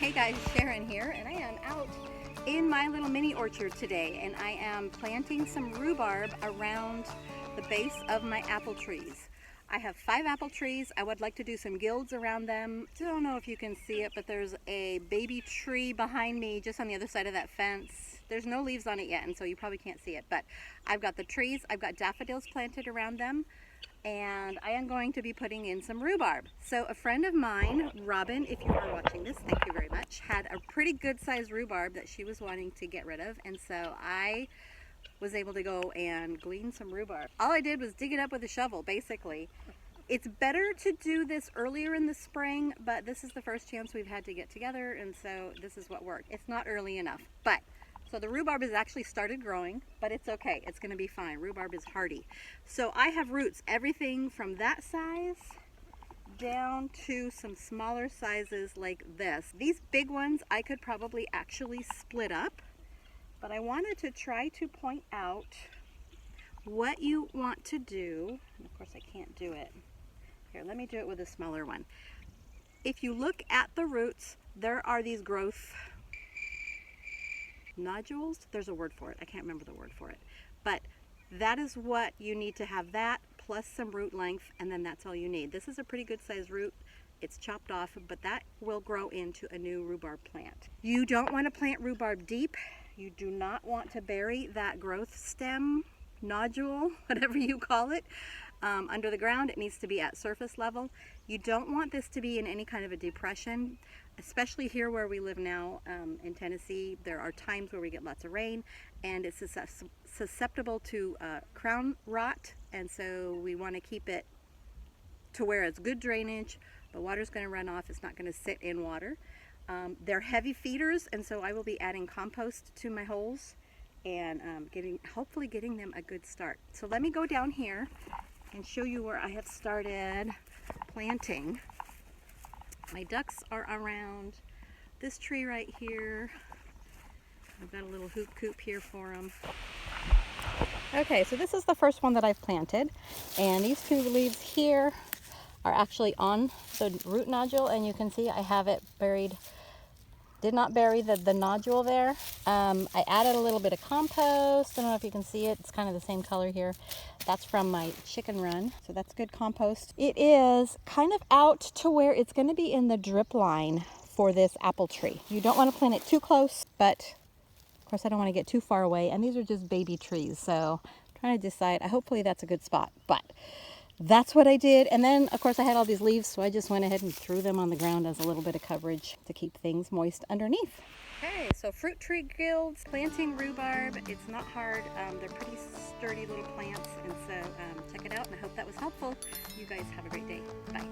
Hey guys, Sharon here, and I am out in my little mini orchard today, and I am planting some rhubarb around the base of my apple trees. I have 5 apple trees. I would like to do some guilds around them. Don't know if you can see it, but there's a baby tree behind me just on the other side of that fence. There's no leaves on it yet, and so you probably can't see it, but I've got the trees, I've got daffodils planted around them, and I am going to be putting in some rhubarb. So a friend of mine, Robin, if you are watching this, thank you very much, had a pretty good sized rhubarb that she was wanting to get rid of, and so I was able to go and glean some rhubarb. All I did was dig it up with a shovel, basically. It's better to do this earlier in the spring, but this is the first chance we've had to get together, and so this is what worked. It's not early enough, but so the rhubarb has actually started growing, but it's okay. It's going to be fine. Rhubarb is hardy. So I have roots everything from that size down to some smaller sizes like this. These big ones I could probably actually split up, but I wanted to try to point out what you want to do. And of course I can't do it. Here, let me do it with a smaller one. If you look at the roots, there are these growth nodules. There's a word for it. I can't remember the word for it. But that is what you need to have, that plus some root length, and then that's all you need. This is a pretty good sized root. It's chopped off, but that will grow into a new rhubarb plant. You don't want to plant rhubarb deep. You do not want to bury that growth stem, nodule, whatever you call it, under the ground. It needs to be at surface level. You don't want this to be in any kind of a depression, especially here where we live now in Tennessee. There are times where we get lots of rain, and it's susceptible to crown rot, and so we want to keep it to where it's good drainage. The water's going to run off. It's not going to sit in water. They're heavy feeders, and so I will be adding compost to my holes and hopefully getting them a good start. So let me go down here and show you where I have started planting. My ducks are around this tree right here. I've got a little hoop coop here for them. Okay, so this is the first one that I've planted, and these 2 leaves here are actually on the root nodule, and you can see I have it buried. Did not bury the nodule there. I added a little bit of compost. I don't know if you can see it. It's kind of the same color here. That's from my chicken run, so that's good compost. It is kind of out to where it's going to be in the drip line for this apple tree. You don't want to plant it too close, but of course I don't want to get too far away, and these are just baby trees, so I'm trying to decide. Hopefully that's a good spot, but that's what I did. And then of course I had all these leaves, so I just went ahead and threw them on the ground as a little bit of coverage to keep things moist underneath. Okay, so fruit tree guilds, planting rhubarb. It's not hard. They're pretty sturdy little plants, and so check it out, and I hope that was helpful. You guys have a great day. Bye.